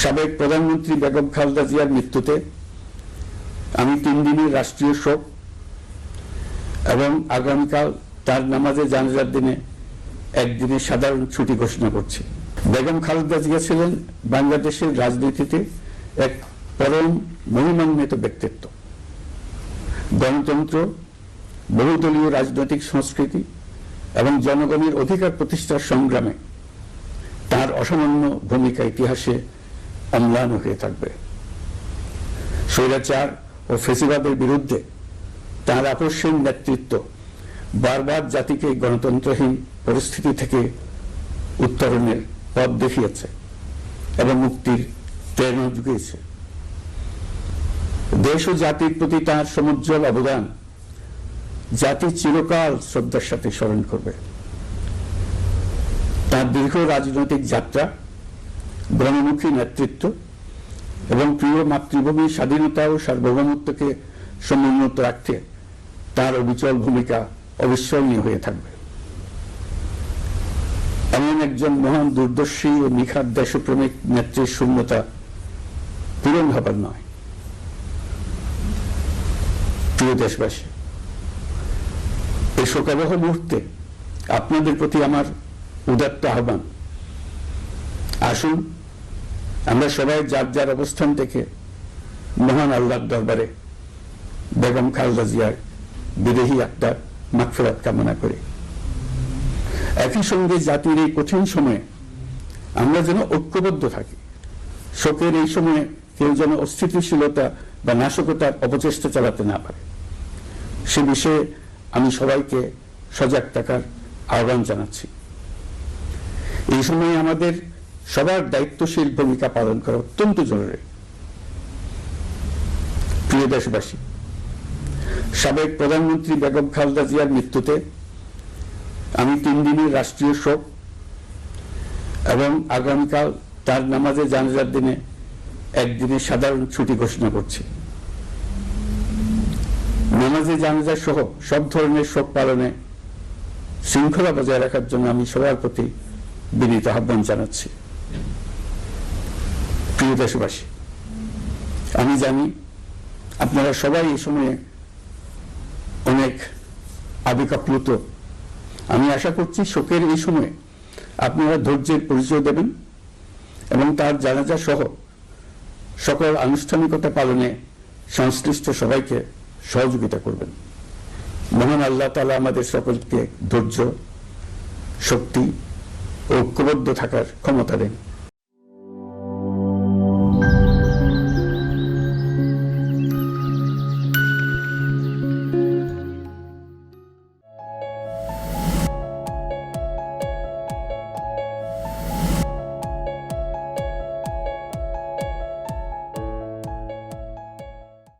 সাবেক প্রধানমন্ত্রী বেগম খালেদা জিয়ার মৃত্যুতে আমি 3 দিনের রাষ্ট্রীয় শোক এবং আগামীকাল তার নামাজে জানাজার দিনে একদিনের সাধারণ ছুটি ঘোষণা করছি। বেগম খালেদা জিয়া ছিলেন বাংলাদেশের রাজনীতিতে এক পরম মহিমান্বিত ব্যক্তিত্ব। গণতন্ত্র, বহুদলীয় রাজনৈতিক সংস্কৃতি এবং জনগণের অধিকার প্রতিষ্ঠার সংগ্রামে তার অসামান্য ভূমিকা ইতিহাসে অম্লান হয়ে থাকবে। স্বৈরাচার ও ফ্যাসিবাদের বিরুদ্ধে তার আকর্ষণ নেতৃত্ব বারবার জাতিকে গণতন্ত্রহীন পরিস্থিতি থেকে উত্তরণের পথ দেখিয়েছে এবং মুক্তির প্রেরণা জুগিয়েছে। দেশ ও জাতির প্রতি তার সমুজ্জ্বল অবদান জাতি চিরকাল শ্রদ্ধার সাথে স্মরণ করবে। তার দীর্ঘ রাজনৈতিক যাত্রা, গণমুখী নেতৃত্ব এবং প্রিয় মাতৃভূমির স্বাধীনতা ও সার্বভৌমত্বকে সমুন্নত রাখতে তার অবিচল ভূমিকা অবিস্মরণীয় হয়ে থাকবে। এমন একজন মহান দূরদর্শী ও নিখাদ দেশপ্রেমিক নেত্রীর শূন্যতা পূরণ হবার নয়। প্রিয় দেশবাসী, এই শোকাবহ মুহূর্তে আপনাদের প্রতি আমার উদাত্ত আহ্বান, আসুন আমরা সবাই যার যার অবস্থান থেকে মহান আল্লাহর দরবারে বেগম খালেদা জিয়ার বিদেহী আত্মার মাগফিরাত কামনা করি। একই সঙ্গে জাতির এই কঠিন সময়ে আমরা যেন ঐক্যবদ্ধ থাকি। শোকের এই সময়ে কেউ যেন অস্থিতিশীলতা বা নাশকতার অপচেষ্টা চালাতে না পারে, সে বিষয়ে আমি সবাইকে সজাগ থাকার আহ্বান জানাচ্ছি। এই সময়ে আমাদের সবার দায়িত্বশীল ভূমিকা পালন করা অত্যন্ত জরুরি। প্রিয় দেশবাসী, সাবেক প্রধানমন্ত্রী বেগম খালেদা জিয়ার মৃত্যুতে আমি 3 দিনের রাষ্ট্রীয় শোক এবং আগামীকাল তার নামাজে জানাজার দিনে একদিনের সাধারণ ছুটি ঘোষণা করছি। নামাজে জানাজা সহ সব ধরনের শোক পালনে শৃঙ্খলা বজায় রাখার জন্য আমি সবার প্রতি বিনীত আহ্বান জানাচ্ছি। প্রিয় দেশবাসী, আমি জানি আপনারা সবাই এই সময়ে অনেক আবেগ আপ্লুত। আমি আশা করছি শোকের এই সময়ে আপনারা ধৈর্যের পরিচয় দেবেন এবং তার জানাজা সহ সকল আনুষ্ঠানিকতা পালনে সংশ্লিষ্ট সবাইকে সহযোগিতা করবেন। মহান আল্লাহ তাআলা আমাদের সকলকে ধৈর্য, শক্তি ও ঐক্যবদ্ধ থাকার ক্ষমতা দেন।